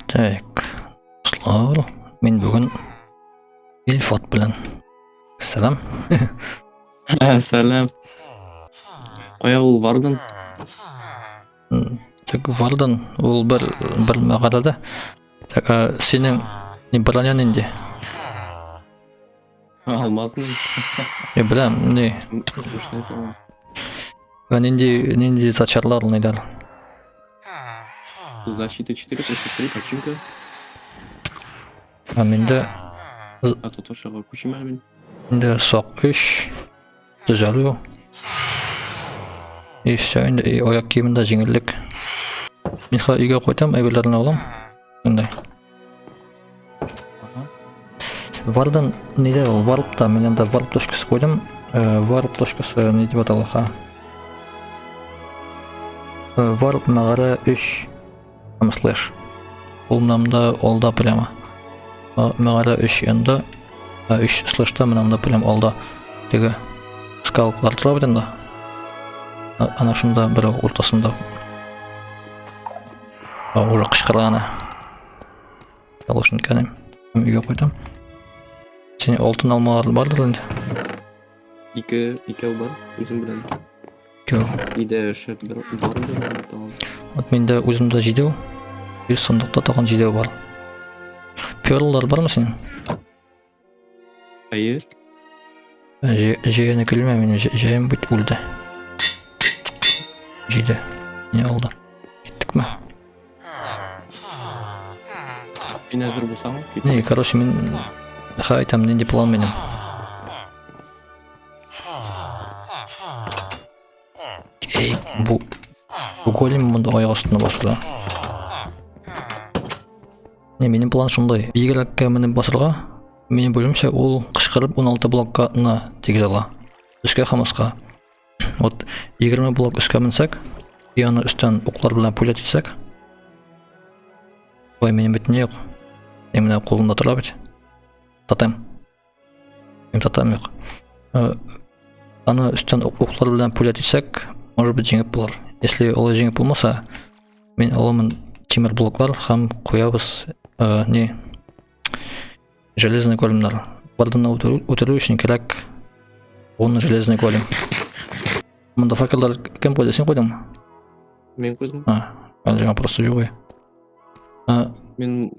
Так, dostlar, men bugun Ilfot bilan. Salom. Selam. Aya ul vardın. Так, Vardan ул bir maqalada. Так, senin ne bronyan indi? Almazsın. Bilam, ne? Boşuna tamam. Nindi zачарлар нейдар. Защита 4, плюс 3, починка. Менде А тут ошаға көшім әлмен. инде соq 3 düzəlüyor. İşte indi ayak kiyimində жеңілдік. Мен үйге қойтам, әйберлерін алам. Ондай. Vardan неде ол? Warp'та мен анда warp точкасы қойдым. Warp точкасы не деп аталады? Warp мағара 3 slash. Ол мынамда алда прямо. Мағара 3 енді 3 слэшта мынамда прямо алда. Теге скалкалар тұра бит енді. Ана шында бір ортасында. Уже қышқырғаны. Алашын кәнем. Үйге қойдым. Сен алтын алмалар бардыр енді? Икеу бар, өзім білем. Икеу. Иде шертлер бар еді. Вот менде өзімде жидеу. Өз сондықта таған жидеу бар. Перлар бар ма сенің? Айы? Жейені келме, мен жейім бүт өлді. Жиде. Не алды? Кеттік ма? Мен әзір болсам? Не, короче, мен айтам, ненде план менің. Ей, бұл голем мұнда аяқ астына басырда. Не, менің план шындай. Игілікке мініп басырға, менің бөлімше ол қышқырып 16 блокқа тегіз ала. Үске қамасқа. Вот 20 блок үске мінсек, и аны үстен оқлар білен пулет етсек. Ой, менің бітіне yok. Еміне қолында тұра бет. Татам. Мен татам yok. Аны үстен оқлар білен пулет етсек, может быть жеңіп болар. Если олай жеңіп болмаса, мен аламын темір блоклар, хам қоябыз не железный големдар. Бардын өтіру үшін керек оны железный голем. Мұнда факелдар кем қойды? Сен қойдың ма? Мен қойдым. Жаңа просто жоқ. Мен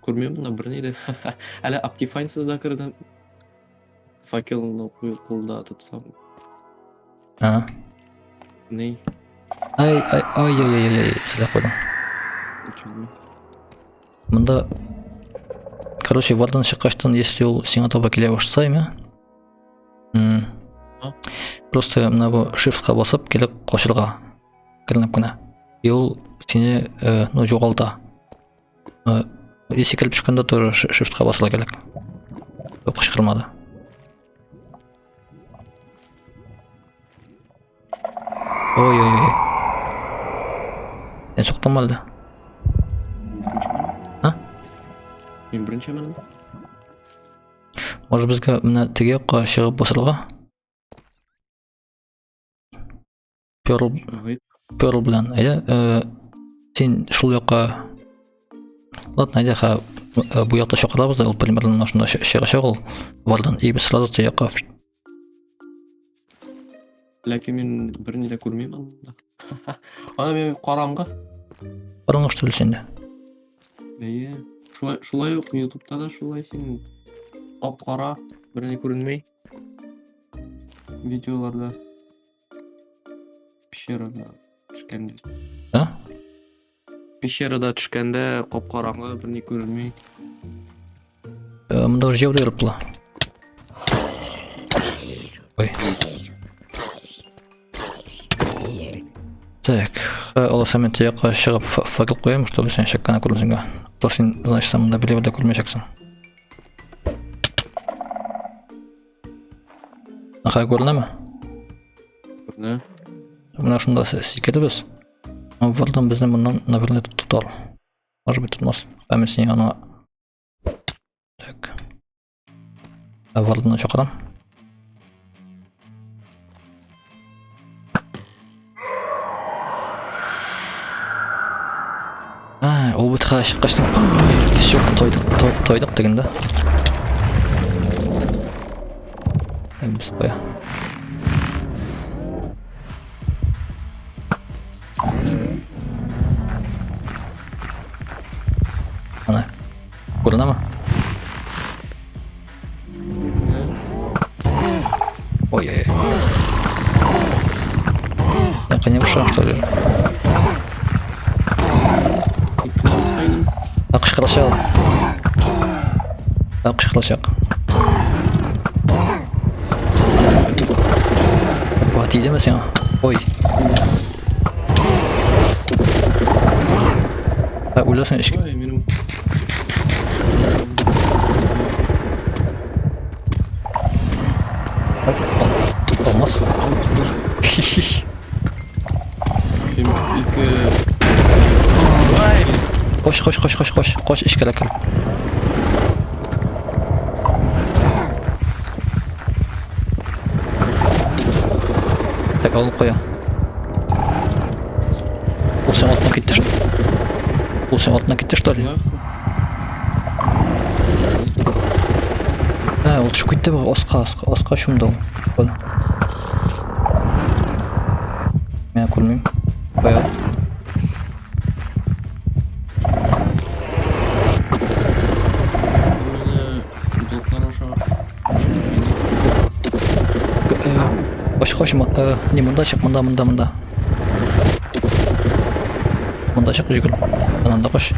көрмеймін мына бір нейді. Әлі Optifine'сыз да кірдім. Факелын қолда тұтсам. Не? Ай, сіле қойдым. Мұнда короче, вардан шыққаштан если ол сен атауға келе башса еме? Просто мына бұл shiftқа басып келіп қошырға кірініп күні. И ол сені жоғалта. Есі келіп шыққанда тоже shiftқа басыла келік. Қышқырмады. Ой. Сен соқтан ма әлді? Мен бірінші мәнім. Может бізге мына теге қа шығып басырға? Перл білән. Сен шул яққа... Ладно, айда бұл яқта шоқырабыз да, ол примерно нашында шыға шағыл вардан. И біз сразу те яққа... Ләке мен біріне де көрмеймін. Ана мен қараңғы. Қараңғы что ли сенде? Шулай yok YouTube'da da şulay senin qara birine görünmey videolarda pişerada çıkanda. Pişerada çıkanda qop-qarаңғы birine görünmey. Мұнда жеуді еріп бұла. Ой. Так, оласа мен теяққа шығып факел қоямын, чтобы сен шаққана көрінсіңге. То сен, значит, самында білебірді көрмешексің. Нақа көріне ме? Көріне. Мына шында секеді біз. Вардан бізден мұндан, наверное, тұтар. Может быть, тұтмас. Әмін сен ана... Так. Варданы шақырам. Ул бит качтым. Всё, тойдык дегенде. Biz koya. Ana. Burada mı? Ой, ой. Я, конечно, что ли. Акшкырашак. Тиде ме сен? Ой. Ойласын ешке. Olmaz. Koş işkele kal. Tek alıp koya. Ул sen altına gitti что ли? Ул түшүп кетти бу осқа шумда. Мен көрмейм. Коя. Koş не мында чык, мында. Мында чык жүгүр. Ананда кош.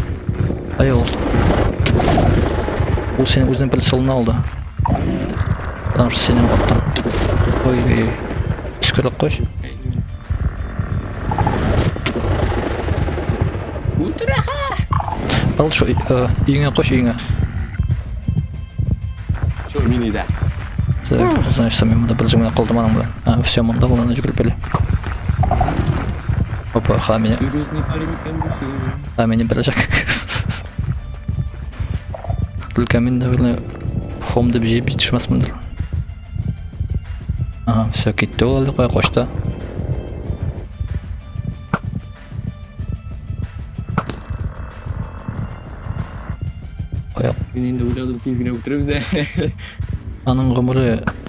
Ай ул сени өзүнүн прицелине алды. Потому что сени аттым. Ой, ишкерек кош. Ал шо үйүңө кош, үйүңө. Чо мени да. Значит, сами мында бир жумна калдым анан менен. Всё, мында улана жүгүрүп эле. Опа, хамине. Хамине бережек. Только мен, наверное, хом деп жеп жетишмесминдир. Ага, всё, кетти ол эле, кой кошто. Коя. Мен энди ойлодум, тезгине өтүрөбүз да. Анын гомуру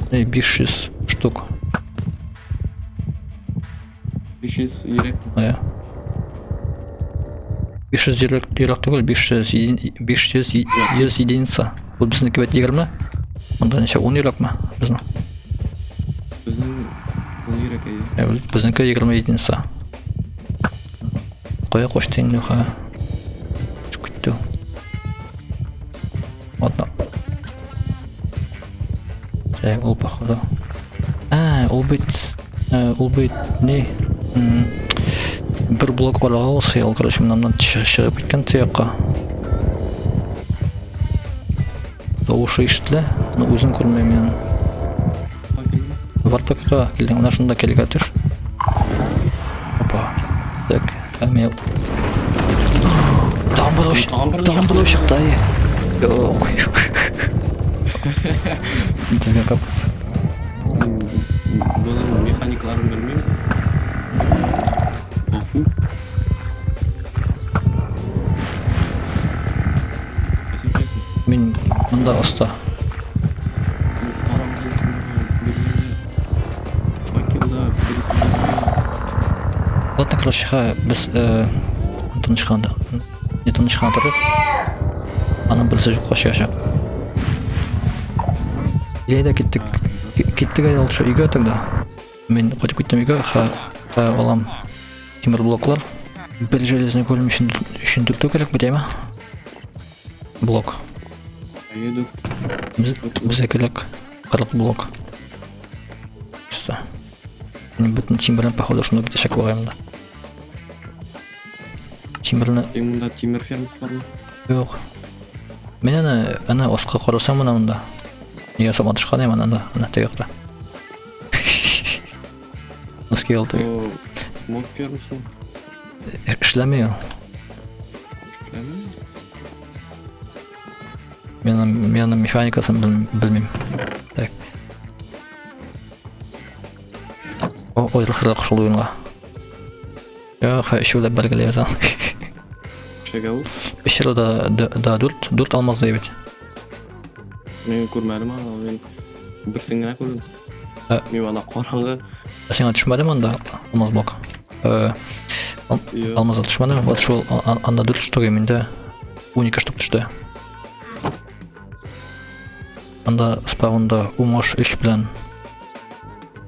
500 штук. 500 ирек. Ая. 500 ирек түгүл, 500 единица. Бул биздики бет 20. Мында нече 10 ирекми биздин? Биздин 10 ирек. Биздики 20 единица. Коя коштойн ха. Чукутtu. Ладно. Ул походу. Ул бит не? Бир блок бар алса, ал короче, мындан чыгып кеткен тияққа. Дауышы иштиле, но өзүн көрмөйм мен. Вартакка келдиң, мына шунда келге түш. Опа. Так, мен там было шыкта. Жок. Бизге кап. Bunun mekaniklarını bilmiyorum. Ofu. Мен мында оста. Ладно, короче, біз тынышқанда. Не тынышқанда тұрып. Анан білсе жоқ қош яшап. Илейді кеттік айдалды шо үйге өтіңді. Мен қотып кеттім үйге, алам темір блоклар. Бір железный көлім үшін түкту керек бі деймі? Блок. Бізе керек қарлық блок. Что? Мен бүтін темірін походу шуну где шак болғайым да. Теміріні... Мұнда темір фермасы бар ма? Жоқ. Мен ана осқа қарасам мұнда. Неге сама тышқан ем ана тегіқта. Носки алды. Мок фермасы ма? Ішлемей ол. Мен механикасын білмейм. Так. Ойлық қышыл ойынға. Жоқ, үшеулеп бәлгілей өзан. Нечеге ул? Пещерада да 4 алмаз дейбит. Мен көрмәдім аны, мен бірсін генә көрдім. Мен ана караңгы. Сиңа төшмәдеме анда алмаз блок? Алмаз төшмәде. Вот шул анда 4 штук миндә 12 штук төште. Анда спавнда умош 3 белән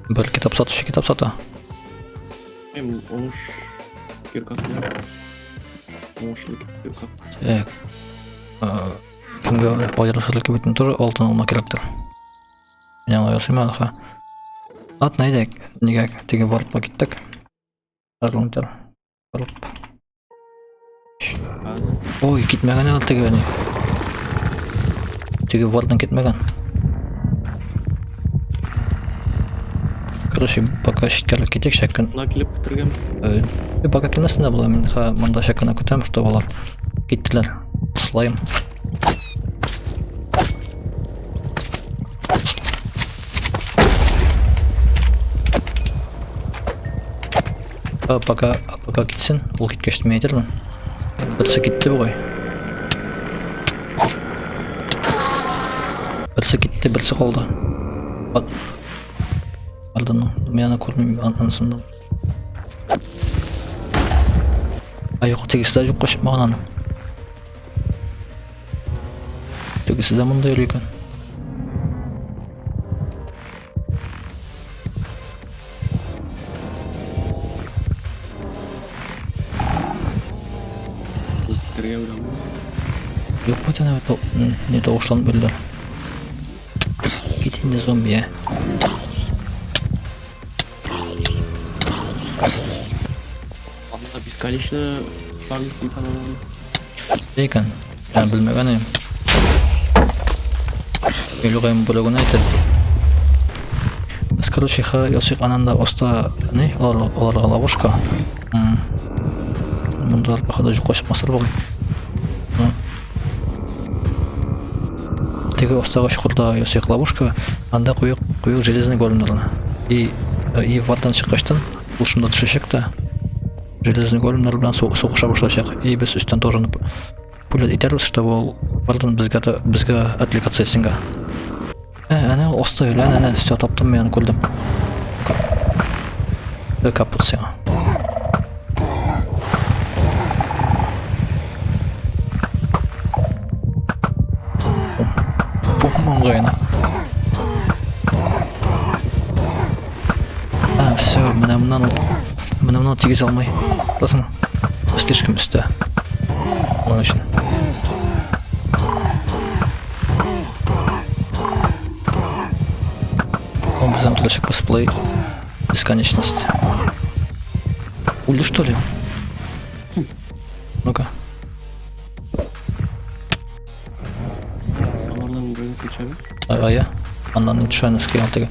бер китап сата. Мен оңыш киркасын бар. Оңышлык кирка. Кімге пайдалашырлық кебетін тоже алтын алма керектір. Мен аңа ясыйм алға. Ат найдек, неге теге варпа киттік. Арылыңтар. Варп. Ой, кетмеген ағал теге бәне. Теге вардан кетмеген. Короче, пока шиткерлік кетек шәкін. Мына келіп бітіргем. Пока келмесін де бұла, мен мында шәкіна көтем, что балар кеттілер. Слайм. Пока кетсін, ол кеткешті мен етермін. Бірсі кетті бұғай. Бірсі кетті, бірсі қолды. Алдың, мен ана көрмеймін анысында. Айық, тегісі де жоқ қошып маған аны. Тегісі де мұнда өлі екен. Yok mu tane ne doğuştan bölüler. Gidin de zombiye. Анда бесконечно сагisi kanalım. Deyken ben bilmegenim. Ölüğüm bölüğünü aytır. Biz короче yosik ananda osta ne olarga lavoşka. Bunda arpaqada жүк қошып масыр бағай. Теге остаға шықырда йосик ловушка, анда қойық железный големдерін. И вардан шыққаштан, бұл шында түшешек та, железный големдер білен соғыша башлашақ. И біз үстен тоже пулет итербіз, чтобы вардан бізге отвлекаться есінға. Әне оста өлі, әне все таптым мен көрдім. Капут сеға. Ongayına. Все, bundan тегіз алмай. Басың, слишком üstte. Onun için. Он безам туда косплей. Бесконечность. Ульду что ли? Ну-ка. Я? Она нечаянно скинул тега.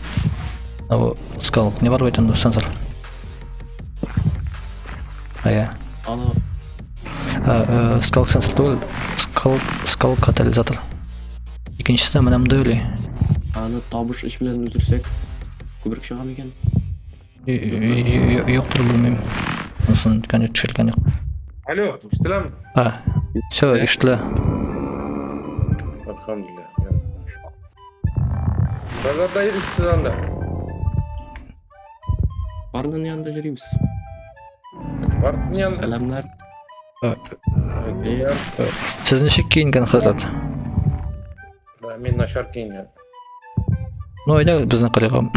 Сказал, не воруй там сенсор. Я. Скал сенсор тугел. Скал катализатор. Икенчесе де менә монда өле. Аны табыш эш белән үтерсәк, күбрәк чыга микән? Юктыр белмим. Анысын конечно төшелгән юк. Алло, ишетеләме? Все, ишетелә. Elhamdülillah. Bazarda yürüyüşsüz anda. Barının yanında yürüyümüz. Barının yanında. Selamlar. Siz nechik kiyingan hazrat? Men nashar kiyingan. No oyda bizni qilg'am.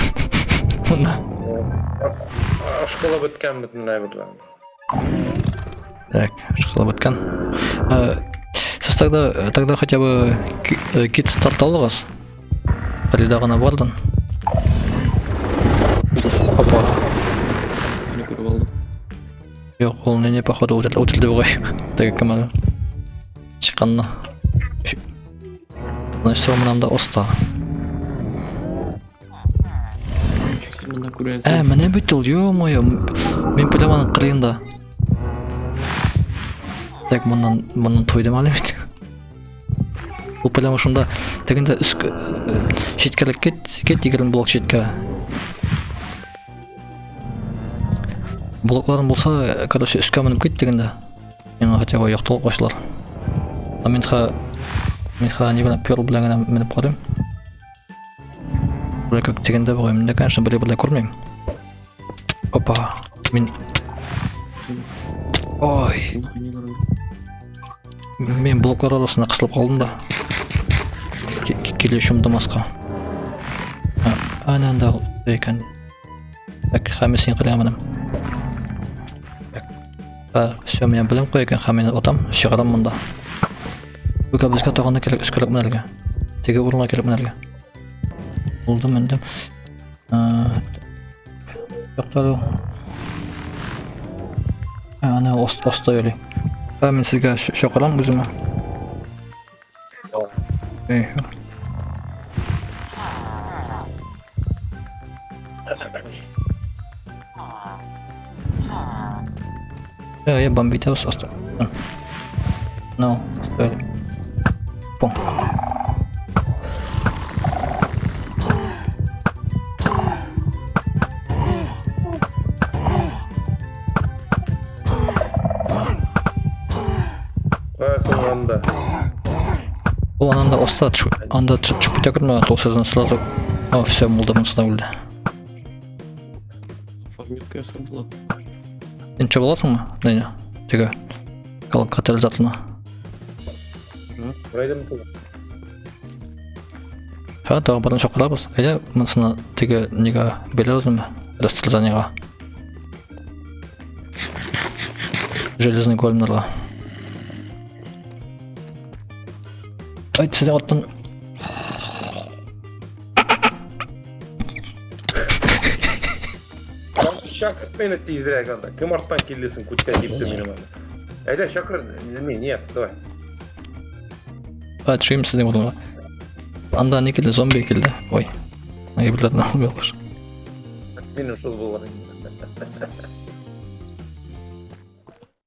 Unda. Школа bitgan butunlay bilan. Так, школа bitgan. Siz тогда хотя бы кит старт алыңыз. Передагына бардын. Опа. Seni көріп алдым. Yok, ол не походу өтілді бұғай. Теге кімі шыққанына. Значит, сол мынамда оста. Міне бүт ол, ё-моё. Мен пөлеманың қырғында. Так, мұнан тойдым әлі бет. Бұл пөлем ұшында тегінде шеткерлік кет дегелін блок шетке. Блокларын болса, короче, үске мініп кет дегенде. Мен хотя бы яктылык кошлар. Менха не билем пёрл белән генә менеп карыйм. Бу как дигәндә бугай, менә конечно бер күрмәйм. Опа, мен ой, мен блоклар арасына кысылып калдым да. Килешим дамаска. Ананда екен. Так, хамесин кыламадым. Все, мен білем қой екен, мен отам, шығарам мұнда. Бүка бізге тоғанда келек үскілік мінерге. Теге орынға келек мінерге. Болдым, өндім. Жоқтары. Ана, оста өлі. Мен сізге шоқырам өзіме. Я бомбитеус оставил. Ну, стой. Пум. Sonunda. Ол анда оста анда чүп бітекірме, сол сөзін сразу. Все, мұлдамын сына өлді. Фабмитка ясқан болады. Сен чөп аласың ма? Нәне? Теге катализаторына. Buraydım bu. Тағы барын шоқырабыз. Әйде, мұнсына теге неге беле өзім бі? Растрезанияға. Железный големдарға. Айт, сізден оттан... Şakır beni tezdirek anda. Kim arttan kellesin kutkan deyipti benim anda. Ayda Şakır, ne yaz, давай. Айт, шүйім сізден оттанға. Анда не келді, зомби келді. Ой, не білдерін алмай олар. Benim şol bolған.